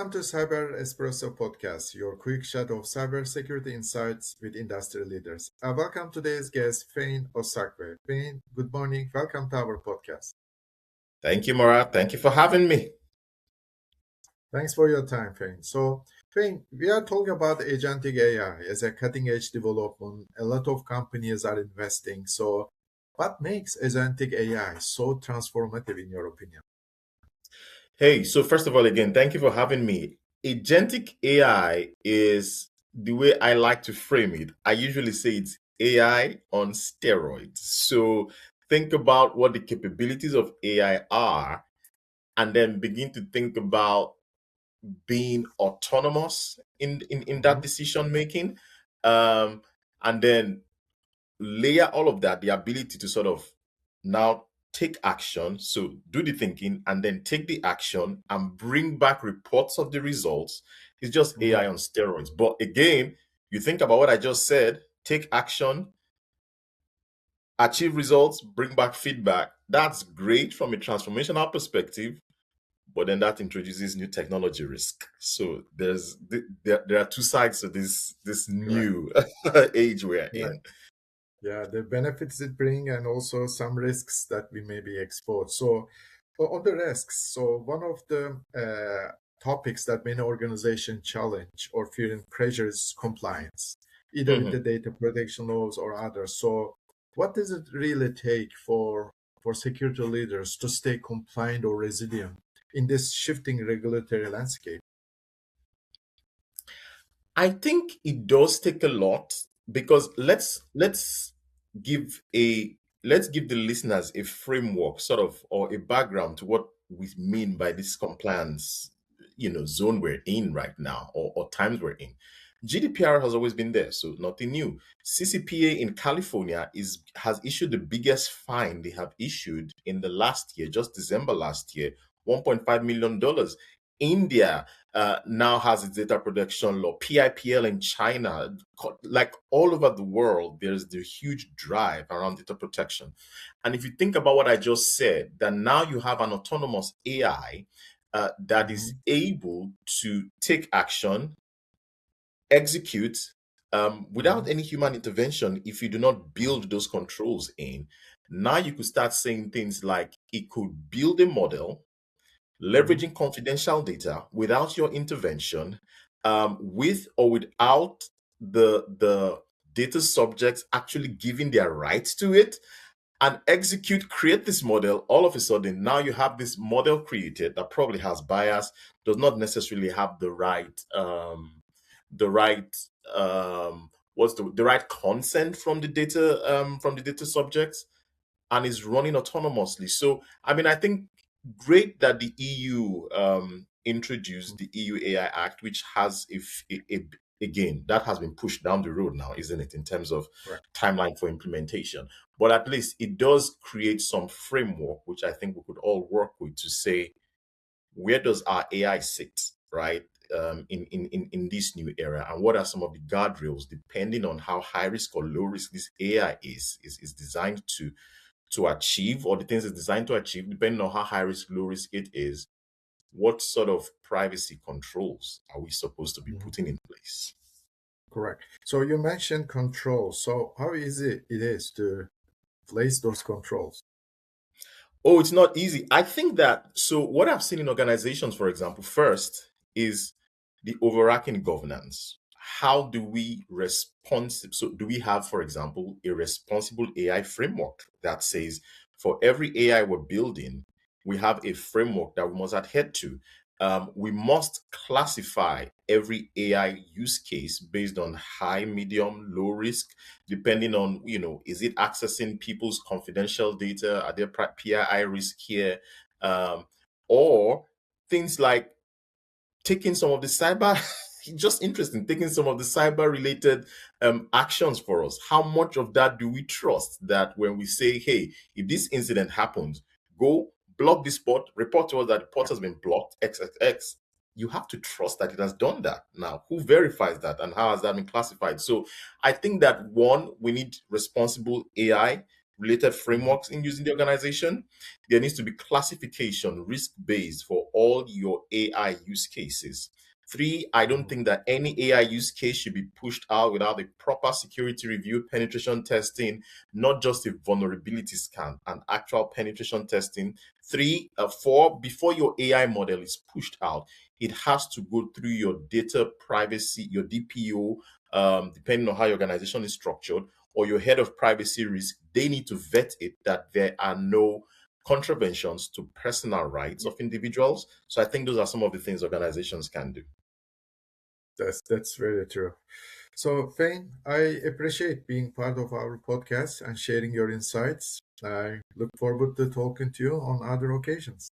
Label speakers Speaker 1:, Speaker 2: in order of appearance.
Speaker 1: Welcome to Cyber Espresso podcast, your quick shot of cybersecurity insights with industry leaders. Welcome today's guest, Fain Osakwe. Fain, good morning. Welcome to our podcast.
Speaker 2: Thank you, Murat. Thank you for having me.
Speaker 1: Thanks for your time, Fain. So, Fain, we are talking about Agentic AI as a cutting edge development. A lot of companies are investing. So, what makes Agentic AI so transformative in your opinion?
Speaker 2: Hey, so first of all, again, thank you for having me. Agentic AI is the way I like to frame it. I usually say it's AI on steroids. So think about what the capabilities of AI are, and then begin to think about being autonomous in that
Speaker 1: Mhm.
Speaker 2: decision making. Um, and then layer all of that, the ability to sort of now take action, so do the thinking and then take the action and bring back reports of the results is just AI
Speaker 1: Right.
Speaker 2: on steroids. But again, you think about what I just said, take action, achieve results, bring back feedback. That's great from a transformational perspective, but then that introduces new technology risk. So there are two sides to this
Speaker 1: Right.
Speaker 2: new age we're
Speaker 1: Right.
Speaker 2: in.
Speaker 1: Yeah, the benefits it bring and also some risks that we may be exposed. So on the risks, so one of the topics that many organizations challenge or fear and pressure is compliance, either with the
Speaker 2: Mhm.
Speaker 1: data protection laws or others. So what does it really take for security leaders to stay compliant or resilient in this shifting regulatory landscape?
Speaker 2: I think it does take a lot because give a let's give the listeners a framework sort of or a background to what we mean by this compliance zone we're in right now or times we're in. GDPR has always been there, so nothing new. CCPA in California is has issued the biggest fine they have issued in the last year, just December last year, $1.5 million. India now has its data protection law. PIPL in China, like all over the world, there's the huge drive around data protection. And if you think about what I just said, that now you have an autonomous AI that is
Speaker 1: Mhm.
Speaker 2: able to take action, execute without
Speaker 1: Mhm.
Speaker 2: any human intervention if you do not build those controls in. Now you could start saying things like it could build a model
Speaker 1: Mhm.
Speaker 2: leveraging confidential data without your intervention, with or without the data subjects actually giving their rights to it, and create this model. All of a sudden, now you have this model created that probably has bias, does not necessarily have the right what's the right consent from the data subjects, and is running autonomously. So, I mean, I think great that the EU introduced the EU AI Act, which has again that has been pushed down the road now, isn't it, in terms of
Speaker 1: Correct.
Speaker 2: timeline for implementation? But at least it does create some framework, which I think we could all work with to say where does our AI sit, right? In this new era, and what are some of the guardrails depending on how high risk or low risk this AI is designed to achieve, or the things it's designed to achieve, depending on how high risk, low risk it is, what sort of privacy controls are we supposed to be
Speaker 1: Mhm.
Speaker 2: putting in place?
Speaker 1: Correct. So you mentioned controls. So how easy it is to place those controls?
Speaker 2: Oh, it's not easy. I think that, so what I've seen in organizations, for example, first is the overarching governance. How do we respond? So, do we have, for example, a responsible AI framework that says for every AI we're building, we have a framework that we must adhere to? We must classify every AI use case based on high, medium, low risk, depending on, is it accessing people's confidential data? Are there PII risk here? Um, or things like taking some of the cyber, just interesting, taking some of the cyber related actions for us. How much of that do we trust that when we say, hey, if this incident happens, go block this port, report to us that the port has been blocked, XXX. You have to trust that it has done that. Now, who verifies that and how has that been classified? So I think that one, we need responsible AI related
Speaker 1: Mhm.
Speaker 2: frameworks in using the organization. There needs to be classification, risk based for all your AI use cases. Three, I don't
Speaker 1: Mhm.
Speaker 2: think that any AI use case should be pushed out without a proper security review, penetration testing, not just a vulnerability scan, and actual penetration testing. Four, before your AI model is pushed out, it has to go through your data privacy, your DPO, depending on how your organization is structured, or your head of privacy risk. They need to vet it that there are no contraventions to personal rights of individuals. So I think those are some of the things organizations can do.
Speaker 1: That's very true. So, Fane, I appreciate being part of our podcast and sharing your insights. I look forward to talking to you on other occasions.